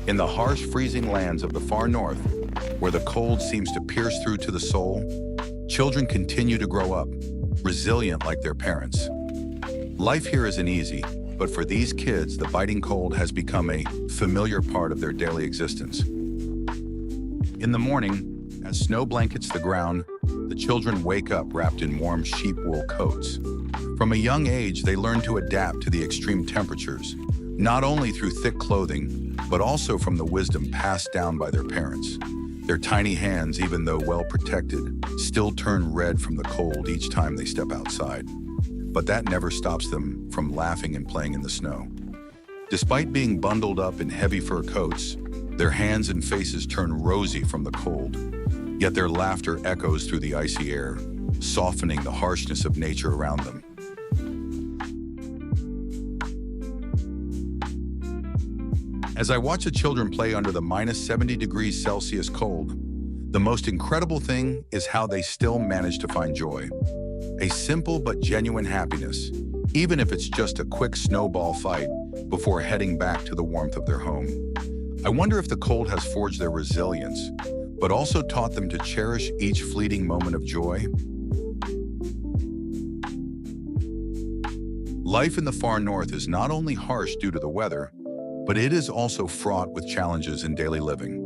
In the harsh, freezing lands of the far north, where the cold seems to pierce through to the soul, children continue to grow up, resilient like their parents. Life here isn't easy, but for these kids, the biting cold has become a familiar part of their daily existence. In the morning, as snow blankets the ground, the children wake up wrapped in warm sheep wool coats. From a young age, they learn to adapt to the extreme temperatures, not only through thick clothing, but also from the wisdom passed down by their parents. Their tiny hands, even though well protected, still turn red from the cold each time they step outside. But that never stops them from laughing and playing in the snow. Despite being bundled up in heavy fur coats, their hands and faces turn rosy from the cold. Yet their laughter echoes through the icy air, softening the harshness of nature around them. As I watch the children play under the -70 degrees Celsius cold, the most incredible thing is how they still manage to find joy. A simple but genuine happiness, even if it's just a quick snowball fight before heading back to the warmth of their home. I wonder if the cold has forged their resilience, but also taught them to cherish each fleeting moment of joy. Life in the far north is not only harsh due to the weather, but it is also fraught with challenges in daily living.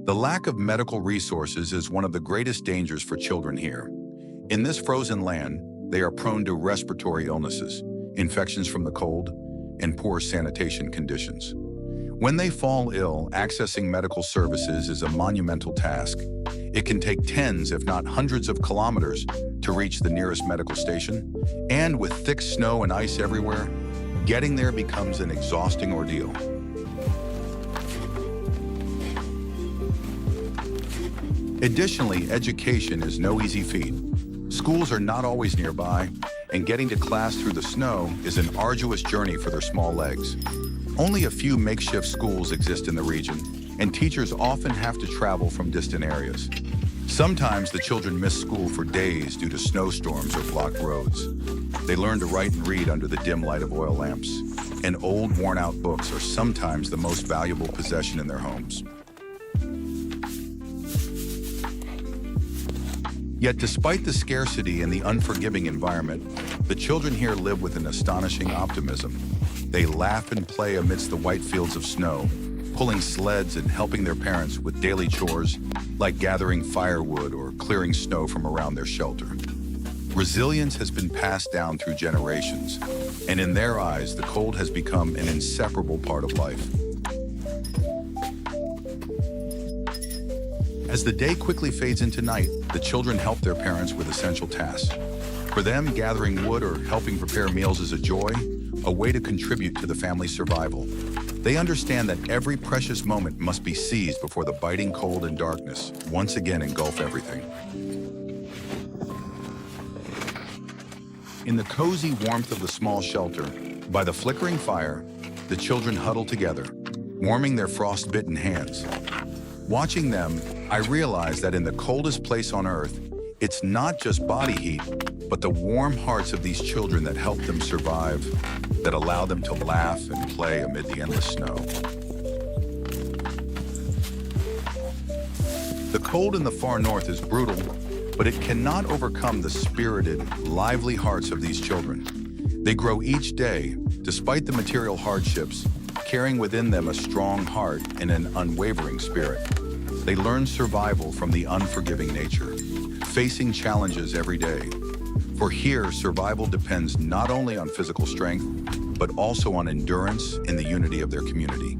The lack of medical resources is one of the greatest dangers for children here. In this frozen land, they are prone to respiratory illnesses, infections from the cold, and poor sanitation conditions. When they fall ill, accessing medical services is a monumental task. It can take tens, if not hundreds of kilometers to reach the nearest medical station, and with thick snow and ice everywhere, getting there becomes an exhausting ordeal. Additionally, education is no easy feat. Schools are not always nearby, and getting to class through the snow is an arduous journey for their small legs. Only a few makeshift schools exist in the region, and teachers often have to travel from distant areas. Sometimes the children miss school for days due to snowstorms or blocked roads. They learn to write and read under the dim light of oil lamps, and old, worn-out books are sometimes the most valuable possession in their homes. Yet despite the scarcity and the unforgiving environment, the children here live with an astonishing optimism. They laugh and play amidst the white fields of snow, pulling sleds and helping their parents with daily chores like gathering firewood or clearing snow from around their shelter. Resilience has been passed down through generations, and in their eyes, the cold has become an inseparable part of life. As the day quickly fades into night, the children help their parents with essential tasks. For them, gathering wood or helping prepare meals is a joy, a way to contribute to the family's survival. They understand that every precious moment must be seized before the biting cold and darkness once again engulf everything. In the cozy warmth of the small shelter, by the flickering fire, the children huddle together, warming their frost-bitten hands. Watching them, I realize that in the coldest place on Earth, it's not just body heat, but the warm hearts of these children that help them survive, that allow them to laugh and play amid the endless snow. The cold in the far north is brutal, but it cannot overcome the spirited, lively hearts of these children. They grow each day, despite the material hardships, carrying within them a strong heart and an unwavering spirit. They learn survival from the unforgiving nature, facing challenges every day. For here, survival depends not only on physical strength, but also on endurance and the unity of their community.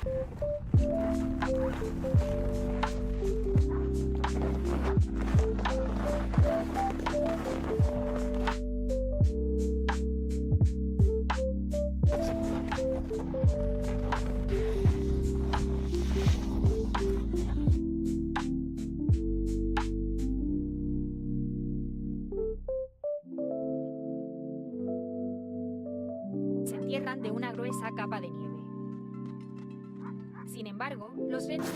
Se entierran de una gruesa capa de nieve. Sin embargo, los restos